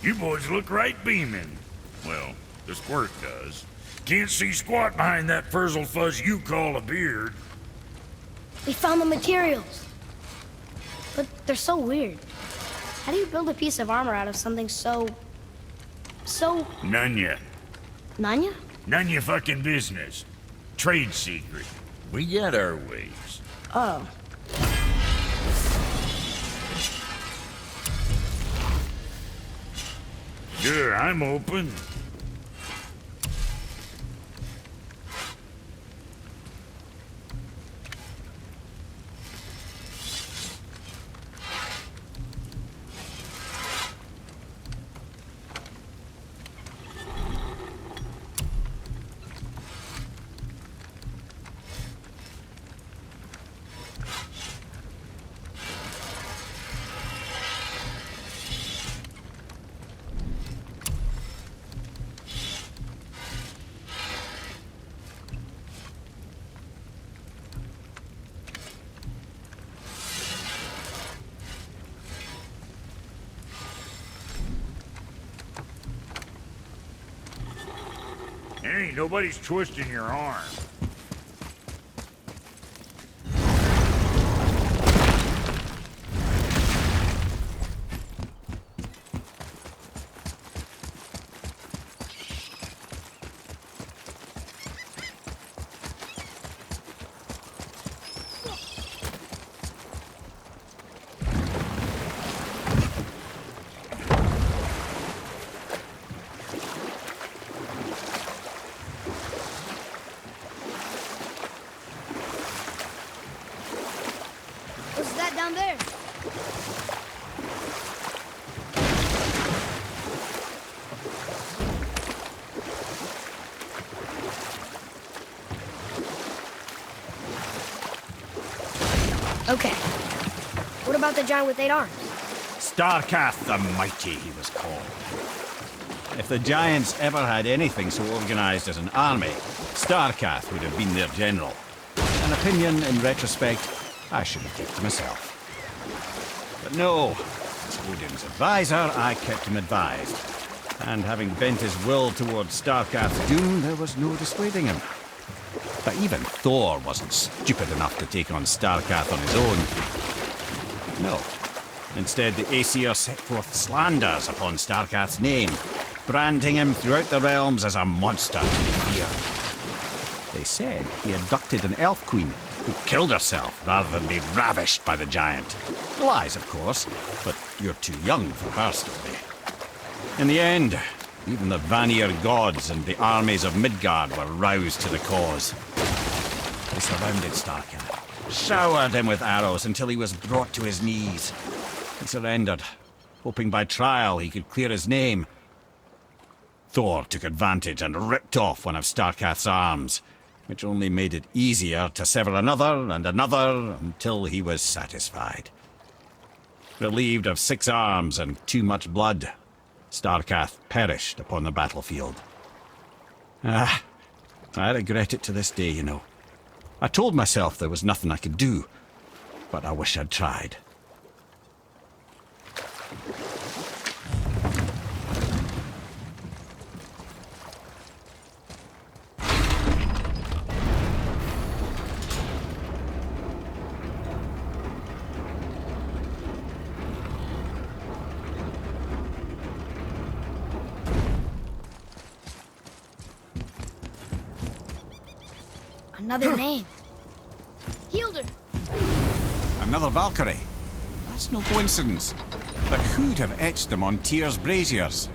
You boys look right beaming. Well, the squirt does. Can't see squat behind that frizzled fuzz you call a beard. We found the materials. But they're so weird. How do you build a piece of armor out of something so... None ya. Nanya? None ya fucking business. Trade secret. We got our ways. Oh. Sure, I'm open. Hey, nobody's twisting your arm. What's that down there? Okay. What about the giant with 8 arms? Starkath the Mighty, he was called. If the Giants ever had anything so organized as an army, Starkath would have been their general. An opinion, in retrospect, I should have kept to myself. But no, as Odin's advisor, I kept him advised. And having bent his will towards Starkath's doom, there was no dissuading him. But even Thor wasn't stupid enough to take on Starkath on his own. No. Instead, the Aesir set forth slanders upon Starkath's name, branding him throughout the realms as a monster to be feared. They said he abducted an elf queen who killed herself rather than be ravished by the giant. Lies, of course, but you're too young for her story. In the end, even the Vanir gods and the armies of Midgard were roused to the cause. They surrounded Starkath, showered him with arrows until he was brought to his knees. He surrendered, hoping by trial he could clear his name. Thor took advantage and ripped off one of Starkath's arms, which only made it easier to sever another and another until he was satisfied. Relieved of 6 arms and too much blood, Starkath perished upon the battlefield. I regret it to this day, you know. I told myself there was nothing I could do, but I wish I'd tried. Another name. Hildur! Another Valkyrie. That's no coincidence. But who'd have etched them on Tyr's braziers?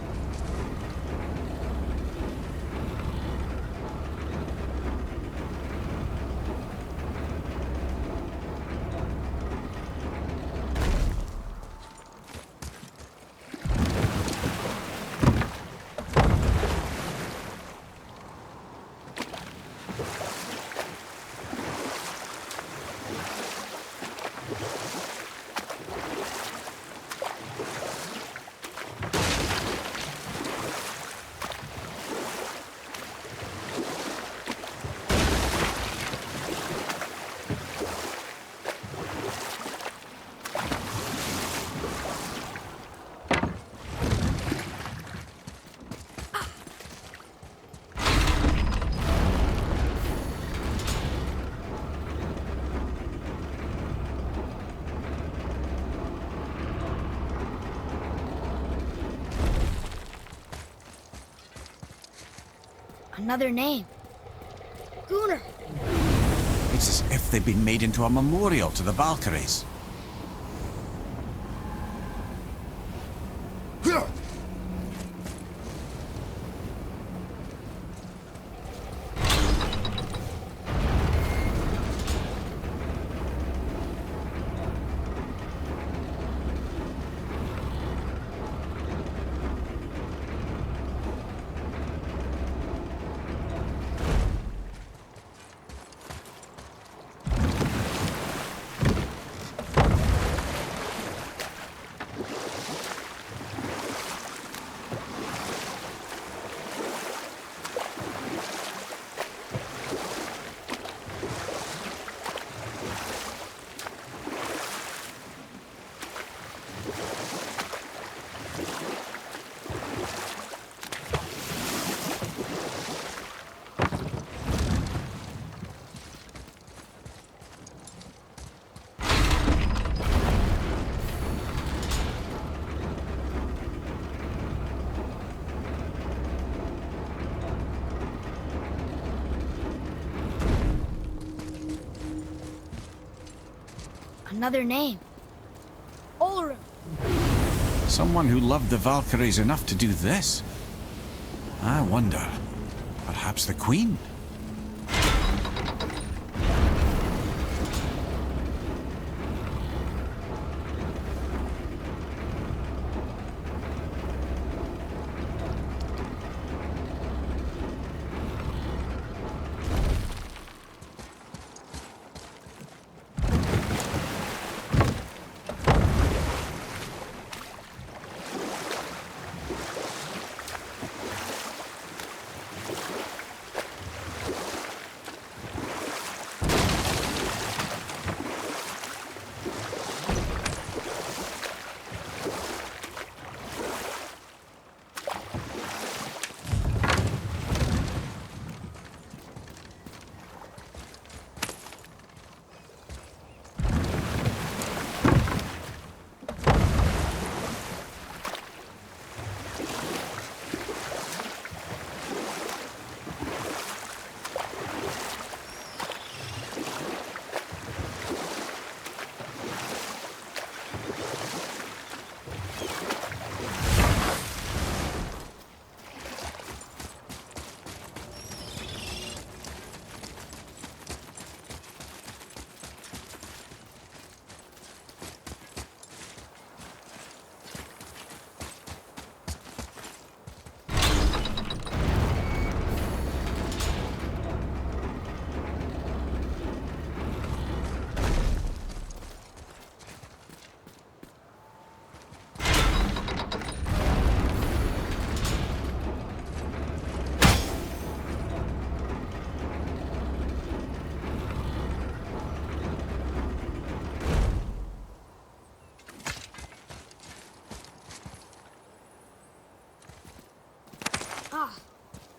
Another name. Gunnar. It's as if they've been made into a memorial to the Valkyries. Another name. Ulrich. Someone who loved the Valkyries enough to do this. I wonder, perhaps the Queen?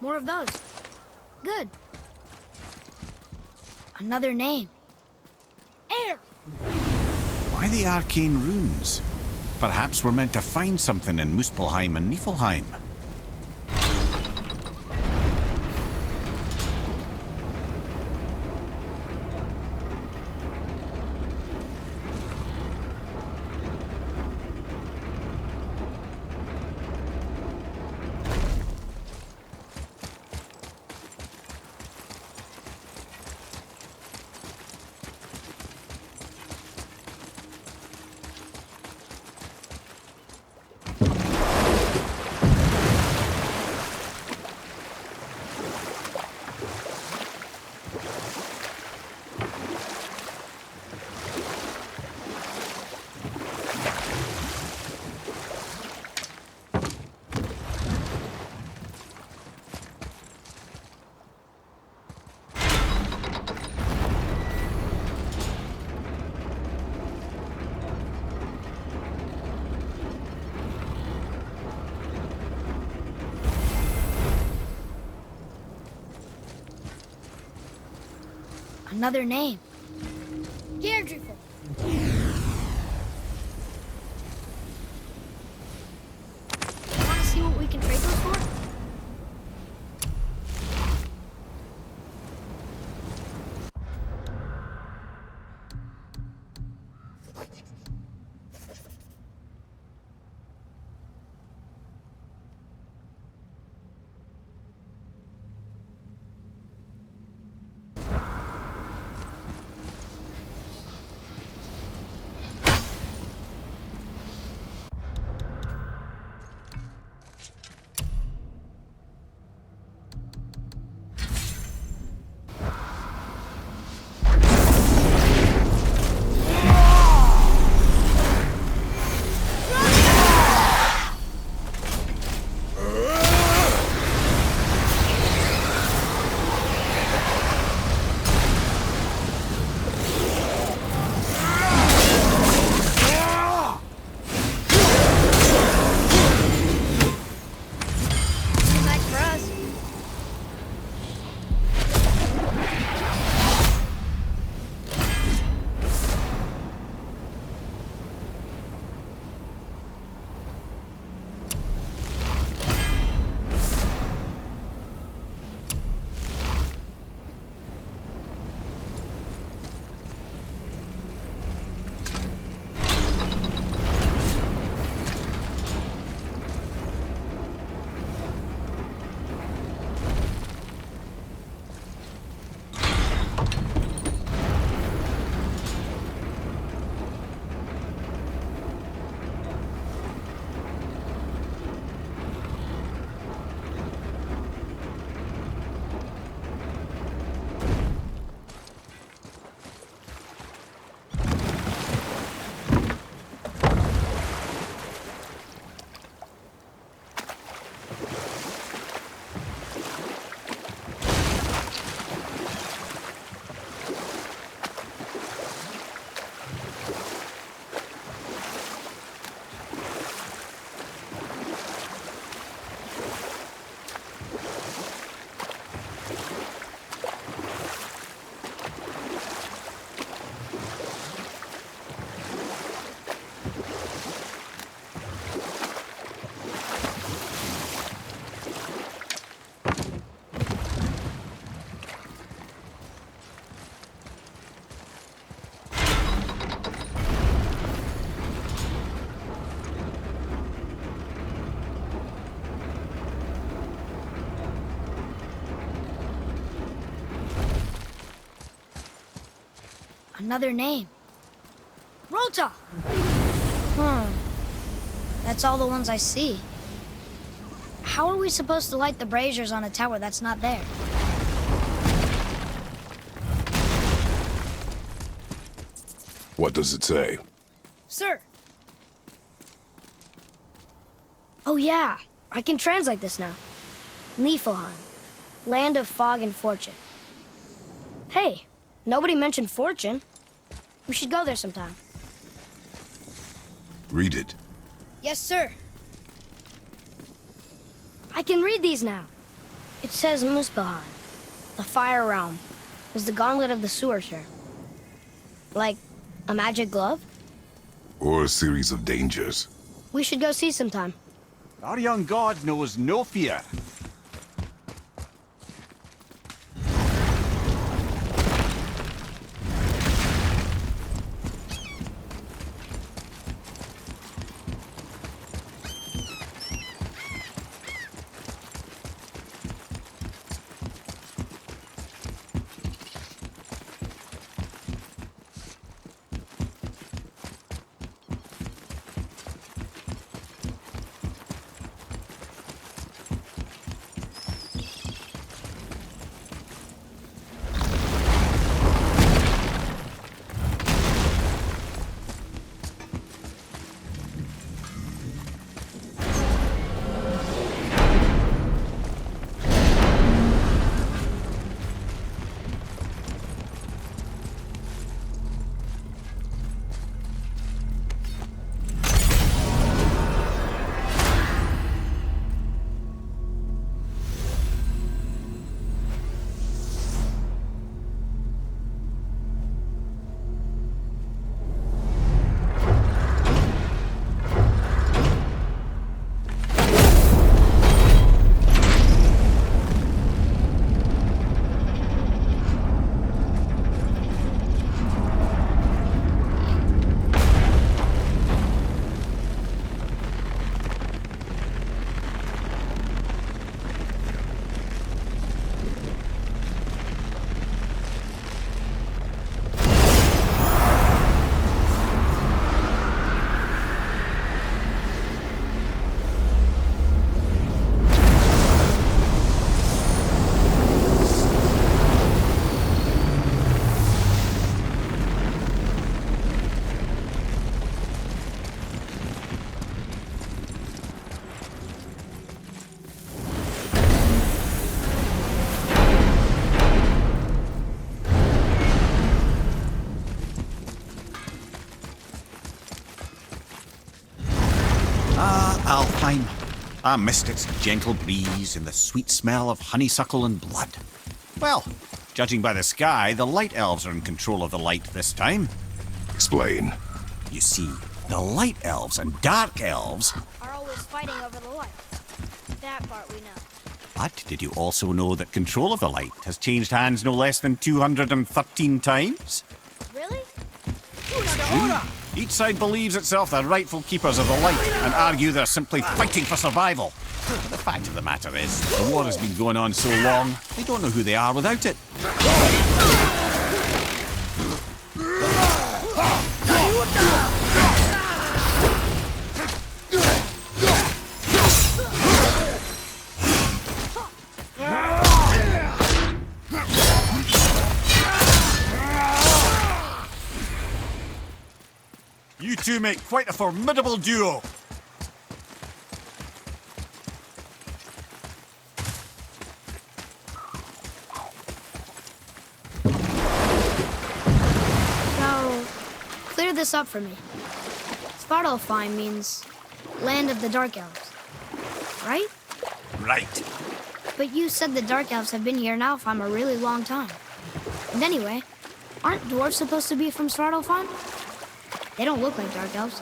More of those. Good. Another name. Air! Why the arcane runes? Perhaps we're meant to find something in Muspelheim and Niflheim. Another name. Deirdreful. Want to see what we can trade those for? Another name. Rota! That's all the ones I see. How are we supposed to light the braziers on a tower that's not there? What does it say? Sir! Oh yeah, I can translate this now. Niflheim, land of fog and fortune. Hey, nobody mentioned fortune. We should go there sometime. Read it. Yes, sir. I can read these now. It says Muspelheim, the fire realm, is the gauntlet of the Sewersher. Like a magic glove? Or a series of dangers. We should go see sometime. Our young god knows no fear. Alfheim. I missed its gentle breeze and the sweet smell of honeysuckle and blood. Well, judging by the sky, the Light Elves are in control of the light this time. Explain. You see, the Light Elves and Dark Elves... Are always fighting over the light. That part we know. But did you also know that control of the light has changed hands no less than 213 times? Really? Each side believes itself the rightful keepers of the light and argue they're simply fighting for survival. But the fact of the matter is, the war has been going on so long, they don't know who they are without it. You two make quite a formidable duo. Now, clear this up for me. Svartalfheim means land of the Dark Elves, right? Right. But you said the Dark Elves have been here in Alfheim a really long time. And anyway, aren't dwarves supposed to be from Svartalfheim? They don't look like Dark Elves.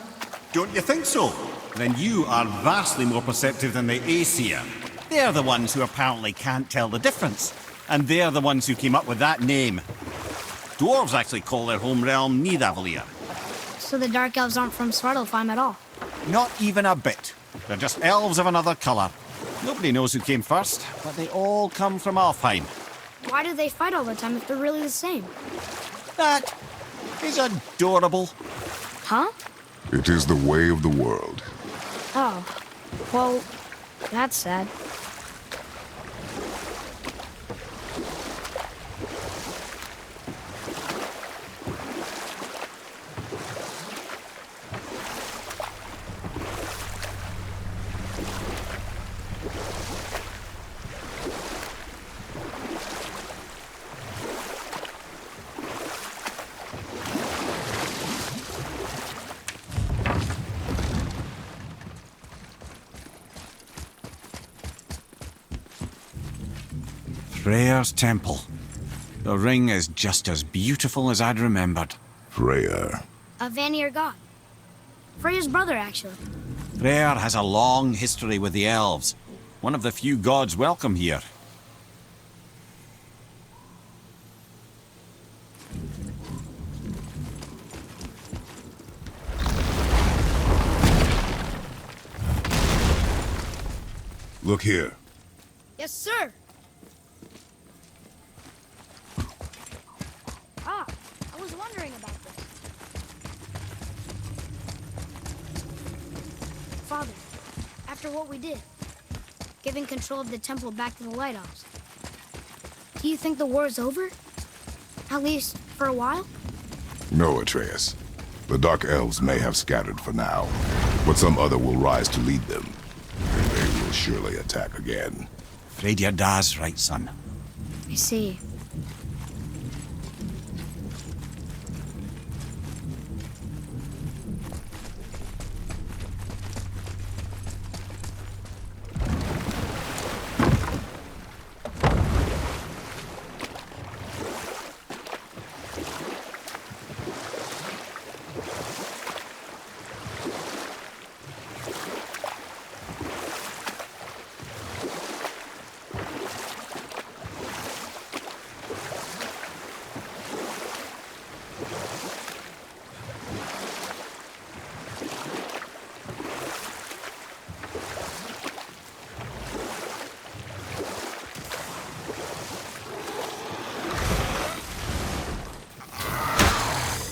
Don't you think so? Then you are vastly more perceptive than the Aesir. They're the ones who apparently can't tell the difference. And they're the ones who came up with that name. Dwarves actually call their home realm Nidavellir. So the Dark Elves aren't from Svartalfheim at all. Not even a bit. They're just elves of another colour. Nobody knows who came first, but they all come from Alfheim. Why do they fight all the time if they're really the same? That He's adorable. Huh? It is the way of the world. Oh. Well, that's sad. Freyr's temple. The ring is just as beautiful as I'd remembered. Freyr. A Vanir god. Freya's brother, actually. Freyr has a long history with the elves. One of the few gods welcome here. Look here. Yes, sir. Ah, I was wondering about this. Father, after what we did, giving control of the temple back to the Lighthouse, do you think the war is over? At least for a while? No, Atreus. The Dark Elves may have scattered for now, but some other will rise to lead them. And they will surely attack again. Freydr Da's right, son. I see.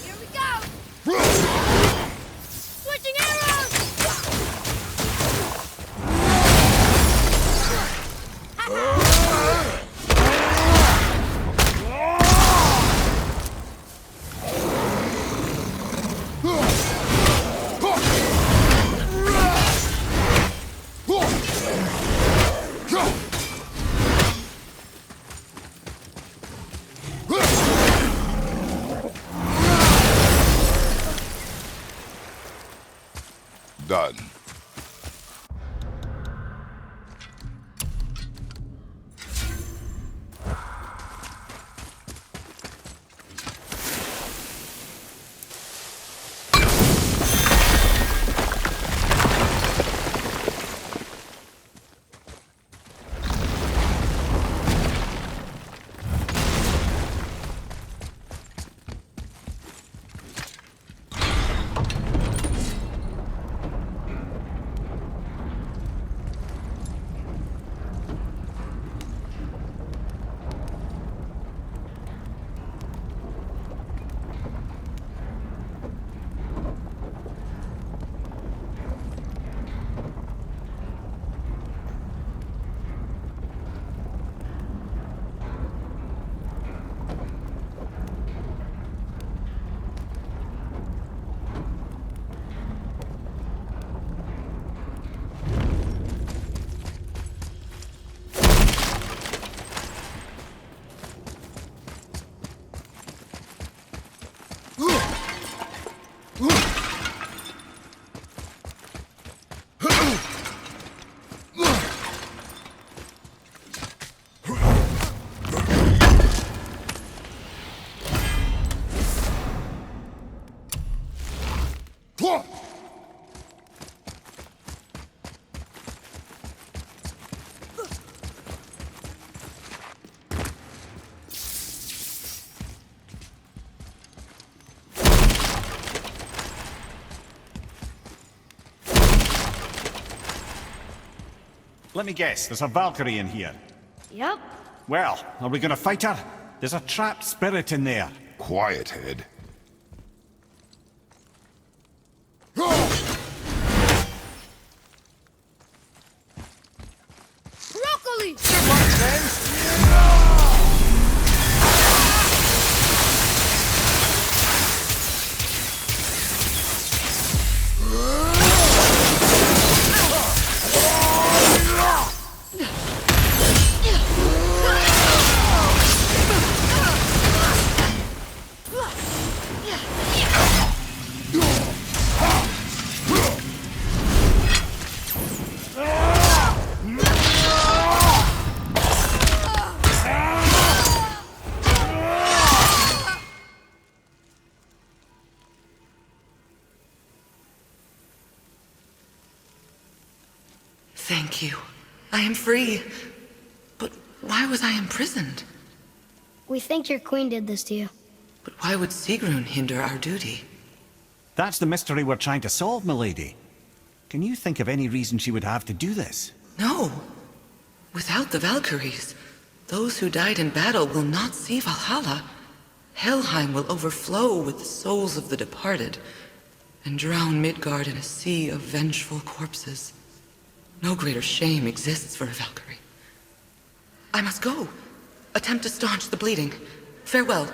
Here we go! Switching arrows! Done. Let me guess, there's a Valkyrie in here. Yep. Well, are we gonna fight her? There's a trapped spirit in there. Quiet, Head. me! Thank you. I am free. But why was I imprisoned? We think your queen did this to you. But why would Sigrun hinder our duty? That's the mystery we're trying to solve, milady. Can you think of any reason she would have to do this? No. Without the Valkyries, those who died in battle will not see Valhalla. Helheim will overflow with the souls of the departed, and drown Midgard in a sea of vengeful corpses. No greater shame exists for a Valkyrie. I must go. Attempt to staunch the bleeding. Farewell.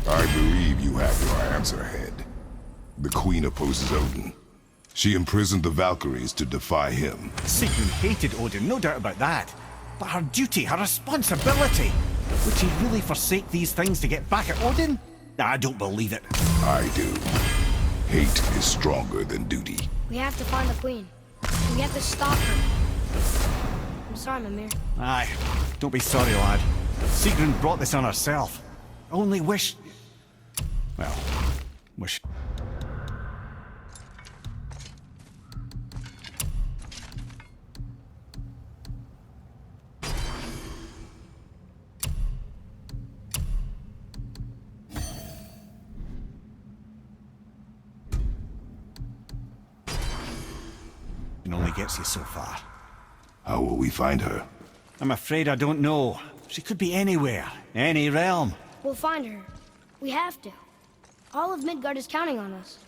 I believe you have your answer, Head. The Queen opposes Odin. She imprisoned the Valkyries to defy him. Sigrun hated Odin, no doubt about that. But her duty, her responsibility. Would she really forsake these things to get back at Odin? I don't believe it. I do. Hate is stronger than duty. We have to find the queen. We have to stop her. I'm sorry, Mimir. Aye, don't be sorry, lad. Sigrun brought this on herself. Only wish... Well, wish... It only gets you so far. How will we find her? I'm afraid I don't know. She could be anywhere, any realm. We'll find her. We have to. All of Midgard is counting on us.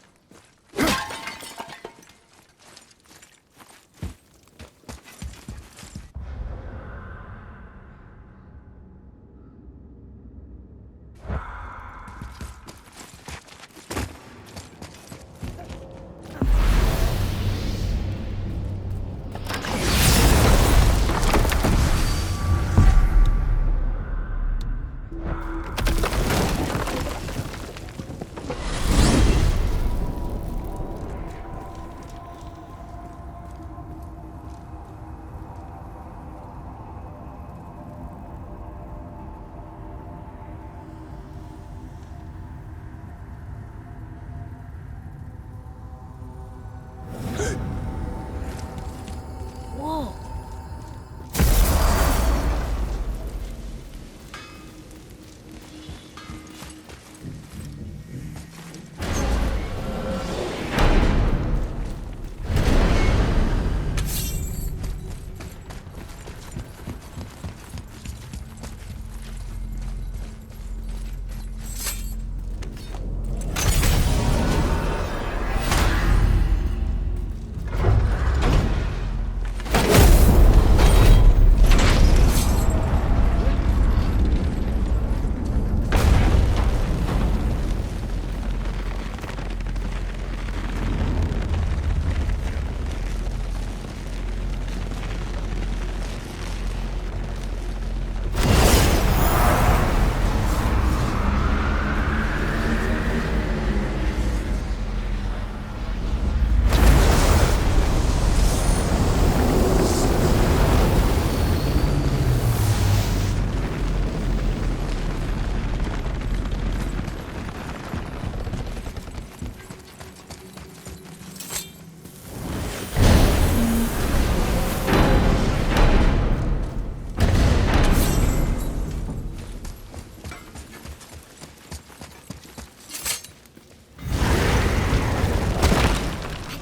Whoa.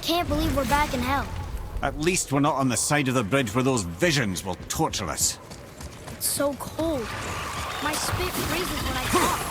Can't believe we're back in hell. At least we're not on the side of the bridge where those visions will torture us. It's so cold. My spit freezes when I talk.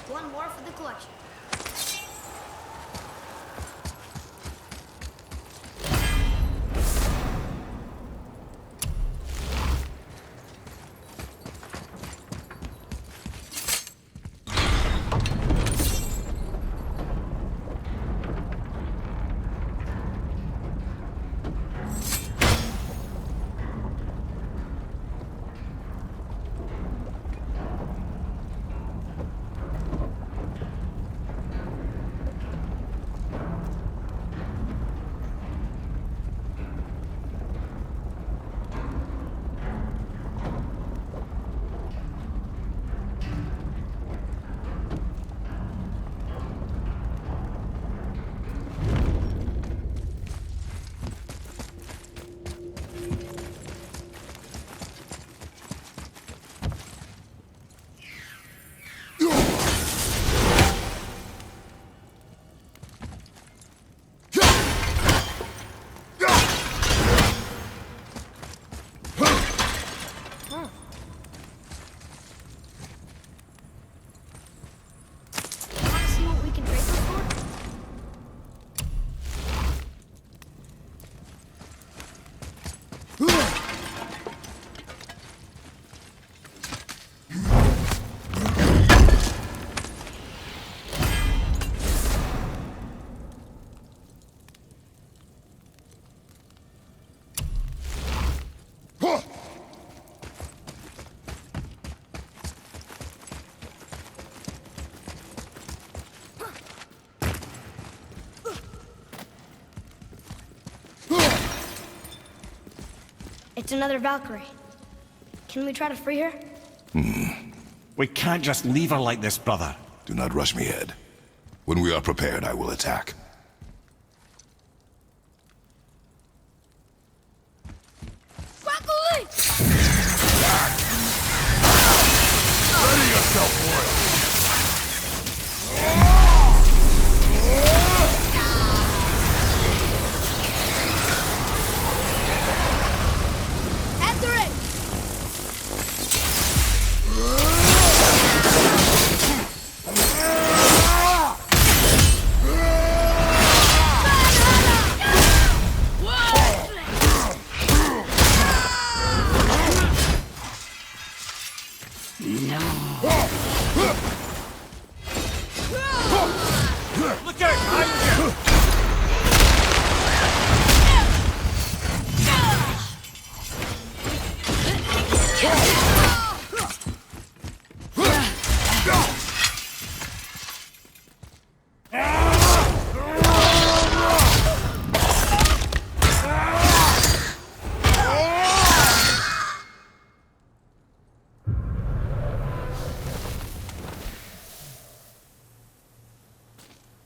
One more for the collection. It's another Valkyrie. Can we try to free her? We can't just leave her like this, brother. Do not rush me, Ed. When we are prepared, I will attack. Valkyrie! Ready yourself for it! Enter it! Look out! Behind you!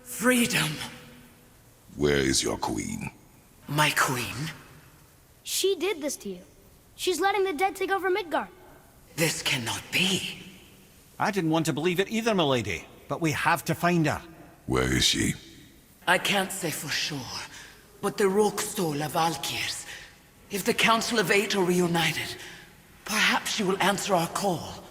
Freedom, Where is your queen? my queen. She did this to you. She's letting the dead take over Midgard. This cannot be. I didn't want to believe it either, milady. But we have to find her. Where is she? I can't say for sure, but the Rokstol Valkyrs. If the Council of Eight are reunited, perhaps she will answer our call.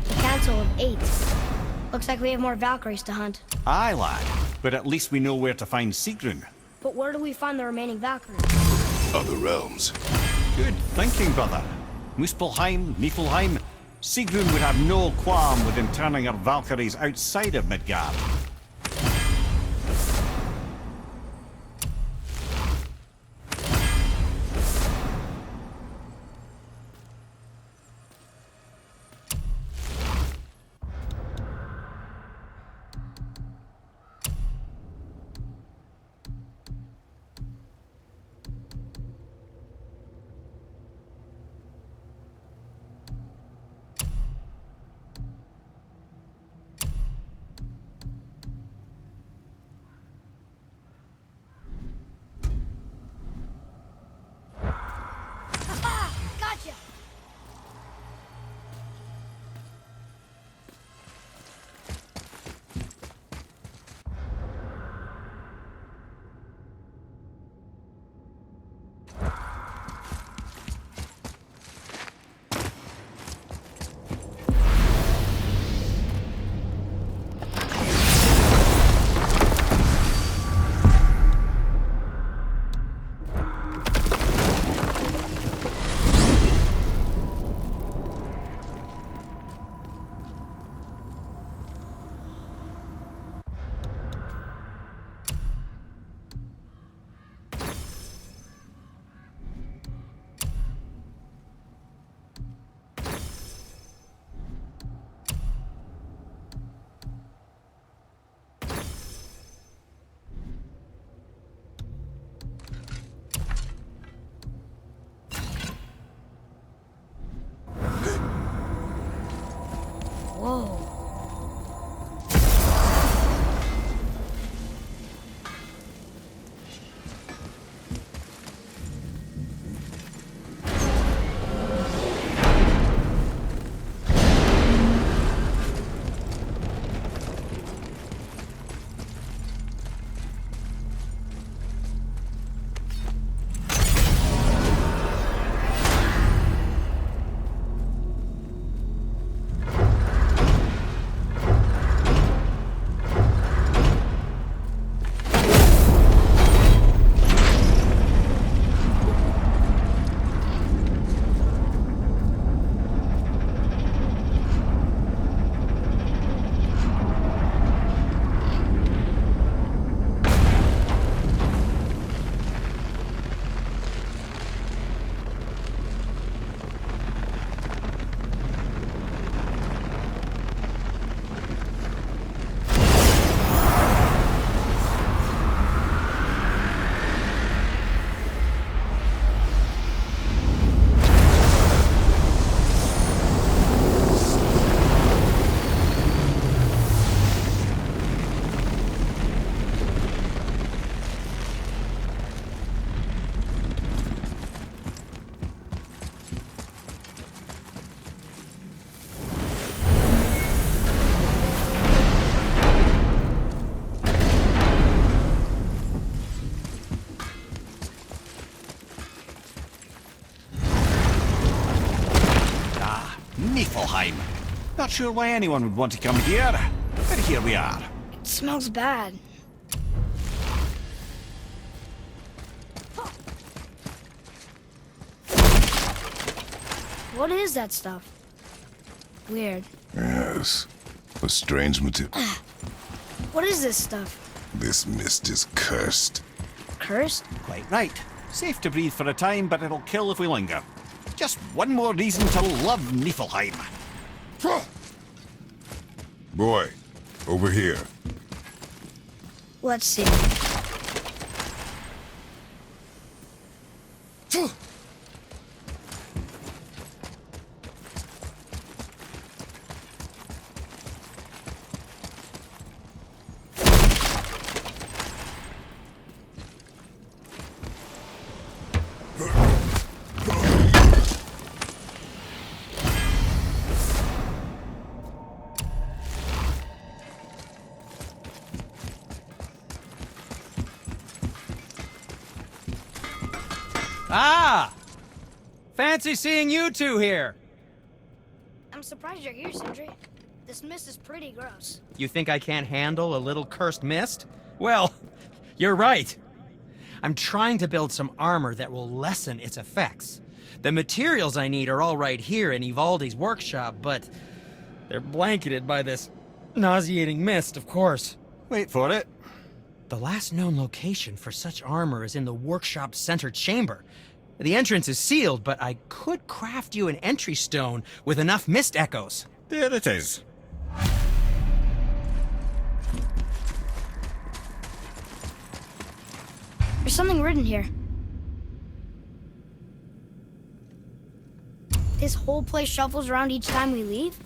The Council of Eight. Looks like we have more Valkyries to hunt. Aye, lad. But at least we know where to find Sigrun. But where do we find the remaining Valkyries? Other realms. Good thinking, brother. Muspelheim, Niflheim. Sigrun would have no qualm with interning her Valkyries outside of Midgard. Niflheim. Not sure why anyone would want to come here, but here we are. It smells bad. What is that stuff? Weird. Yes. A strange material. What is this stuff? This mist is cursed. Cursed? Quite right. Safe to breathe for a time, but it'll kill if we linger. Just one more reason to love Niflheim. Boy, over here. Let's see. Ah! Fancy seeing you two here. I'm surprised you're here, Sindri. This mist is pretty gross. You think I can't handle a little cursed mist? Well, you're right. I'm trying to build some armor that will lessen its effects. The materials I need are all right here in Ivaldi's workshop, but they're blanketed by this nauseating mist, of course. Wait for it. The last known location for such armor is in the workshop's center chamber. The entrance is sealed, but I could craft you an entry stone with enough mist echoes. There it is. There's something written here. This whole place shuffles around each time we leave?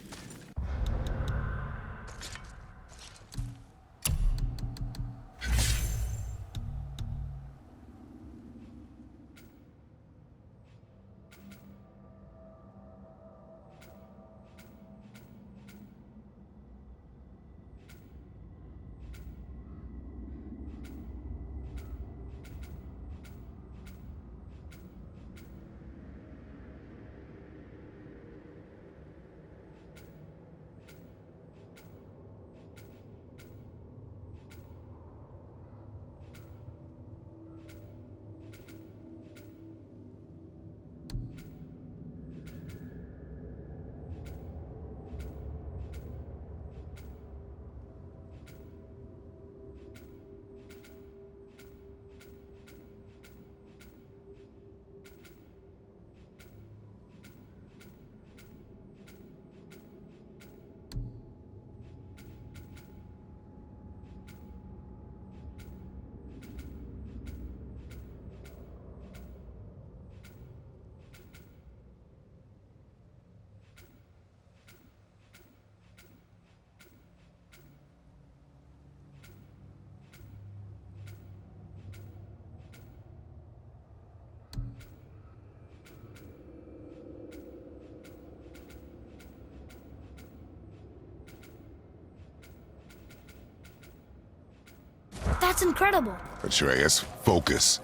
That's incredible. Atreus, focus.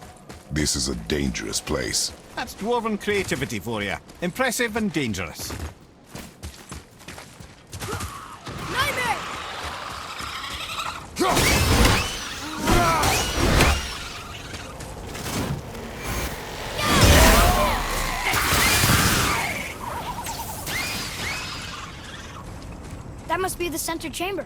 This is a dangerous place. That's dwarven creativity for you. Impressive and dangerous. Nightmare! That must be the center chamber.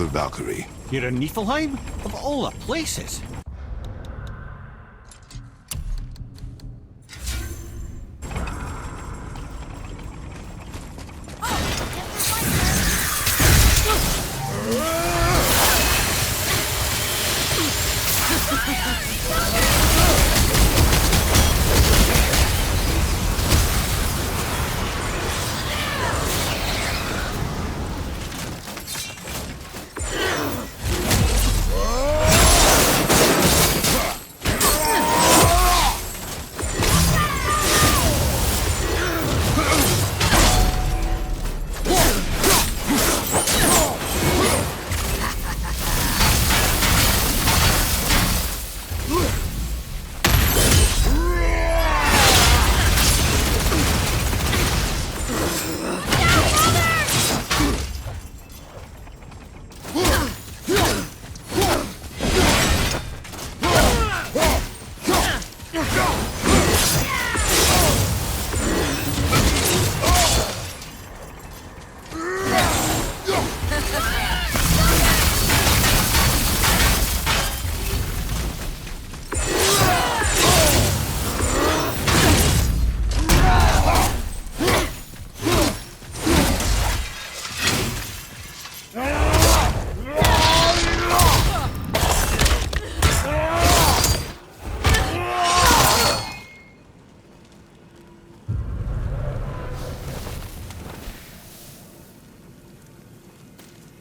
another Valkyrie. Here in Niflheim? Of all the places.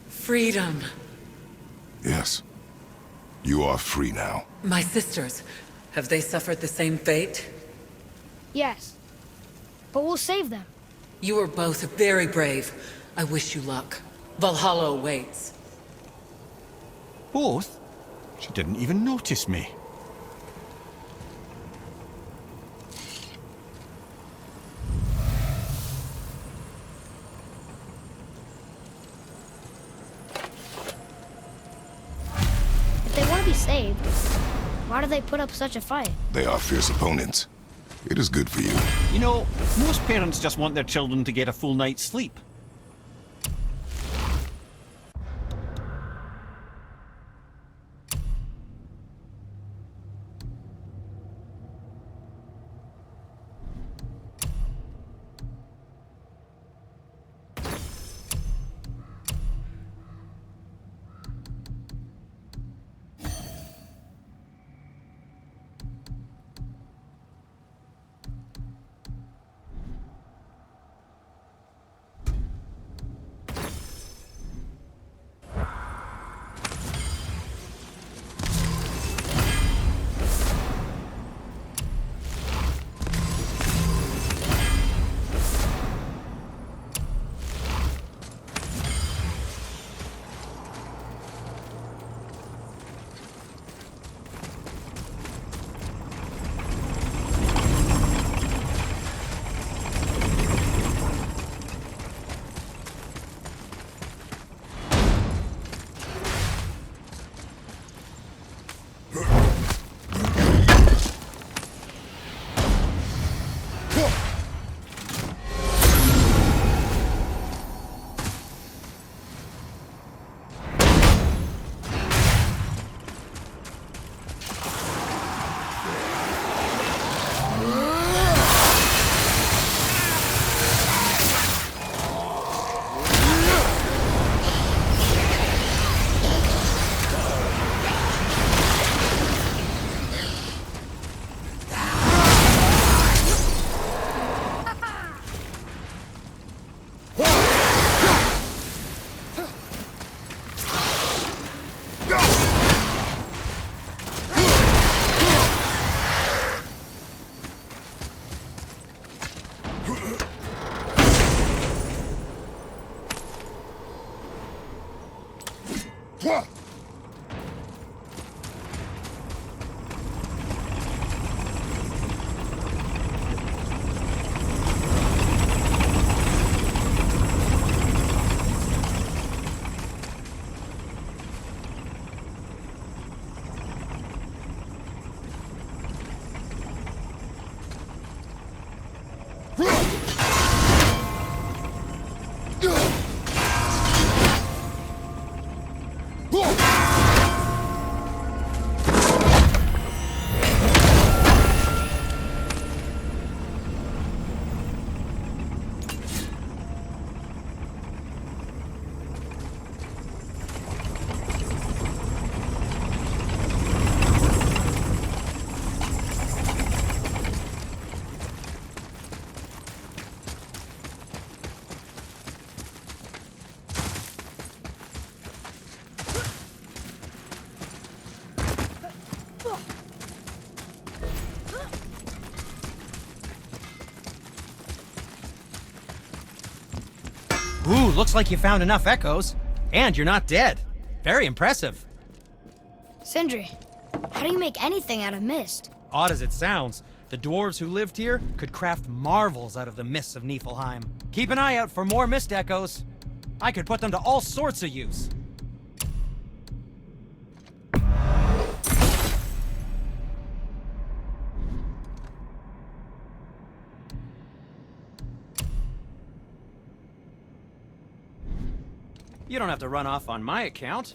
Freedom. Yes. You are free now. My sisters, have they suffered the same fate? Yes. But we'll save them. You are both very brave. I wish you luck. Valhalla awaits. Both? She didn't even notice me. If they want to be saved, why do they put up such a fight? They are fierce opponents. It is good for you. You know, most parents just want their children to get a full night's sleep. Ooh, looks like you found enough echoes. And you're not dead. Very impressive. Sindri, how do you make anything out of mist? Odd as it sounds, the dwarves who lived here could craft marvels out of the mists of Niflheim. Keep an eye out for more mist echoes. I could put them to all sorts of use. You don't have to run off on my account.